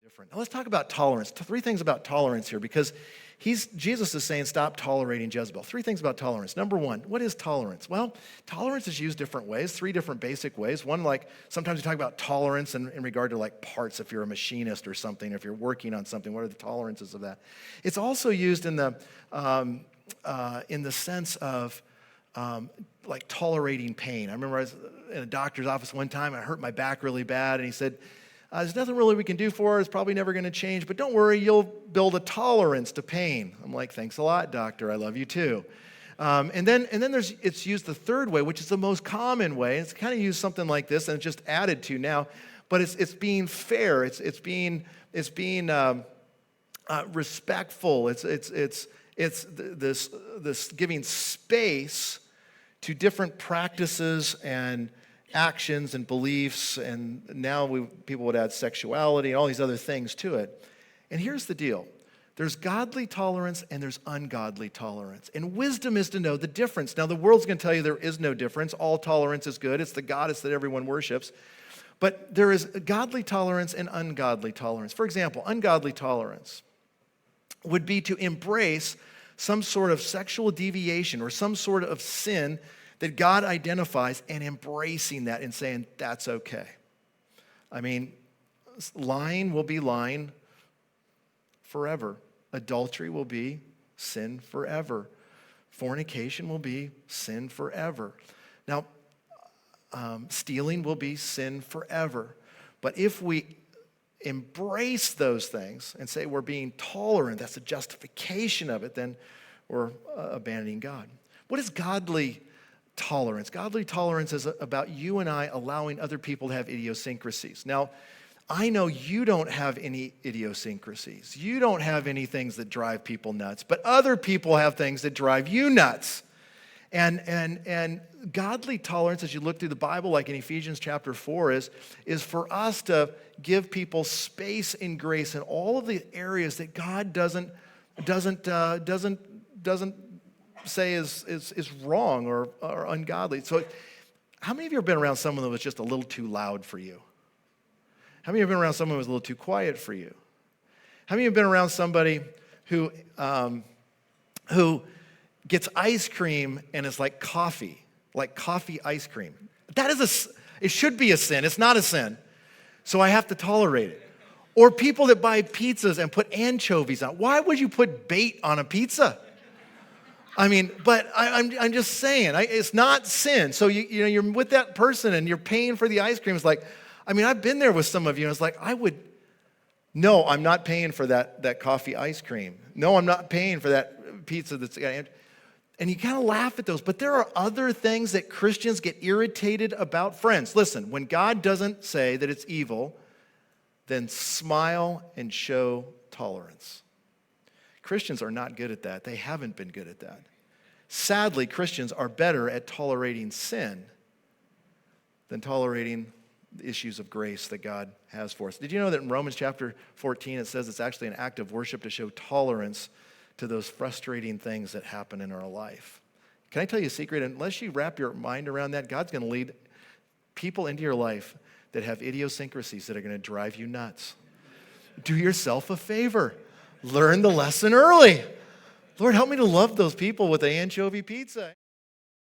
Different. Now let's talk about tolerance. Three things about tolerance here, because Jesus is saying stop tolerating Jezebel. Three things about tolerance. Number one, what is tolerance? Well, tolerance is used different ways, three different basic ways. One, like sometimes you talk about tolerance in regard to like parts, if you're a machinist or something, if you're working on something, what are the tolerances of that? It's also used in the sense of like tolerating pain. I remember I was in a doctor's office one time, and I hurt my back really bad, and he said, there's nothing really we can do for her. It's probably never going to change, but don't worry, you'll build a tolerance to pain. I'm like, thanks a lot, doctor. I love you too. And then it's used the third way, which is the most common way. It's kind of used something like this, and it's just added to now, but it's being fair. It's being respectful. It's this giving space to different practices and actions and beliefs, and now people would add sexuality and all these other things to it. And here's the deal. There's godly tolerance and there's ungodly tolerance. And wisdom is to know the difference. Now, the world's going to tell you there is no difference. All tolerance is good. It's the goddess that everyone worships. But there is godly tolerance and ungodly tolerance. For example, ungodly tolerance would be to embrace some sort of sexual deviation or some sort of sin that God identifies, and embracing that and saying, that's okay. I mean, lying will be lying forever. Adultery will be sin forever. Fornication will be sin forever. Now, stealing will be sin forever. But if we embrace those things and say we're being tolerant, that's a justification of it, then we're abandoning God. What is godly tolerance? Godly tolerance is about you and I allowing other people to have idiosyncrasies. Now, I know you don't have any idiosyncrasies. You don't have any things that drive people nuts, but other people have things that drive you nuts. And godly tolerance, as you look through the Bible, like in Ephesians chapter 4, is for us to give people space and grace in all of the areas that God doesn't say is wrong or ungodly. So how many of you have been around someone that was just a little too loud for you? How many of you have been around someone who was a little too quiet for you? How many of you have been around somebody who gets ice cream and it's like coffee ice cream? It should be a sin. It's not a sin. So I have to tolerate it. Or people that buy pizzas and put anchovies on. Why would you put bait on a pizza? I mean, but I'm just saying, it's not sin. So you're with that person and you're paying for the ice cream. It's like, I mean, I've been there with some of you, and it's like, no, I'm not paying for that coffee ice cream. No, I'm not paying for that pizza that's got. And you kind of laugh at those, but there are other things that Christians get irritated about. Friends, listen, when God doesn't say that it's evil, then smile and show tolerance. Christians are not good at that. They haven't been good at that. Sadly, Christians are better at tolerating sin than tolerating the issues of grace that God has for us. Did you know that in Romans chapter 14, it says it's actually an act of worship to show tolerance to those frustrating things that happen in our life? Can I tell you a secret? Unless you wrap your mind around that, God's going to lead people into your life that have idiosyncrasies that are going to drive you nuts. Do yourself a favor. Learn the lesson early. Lord, help me to love those people with the anchovy pizza.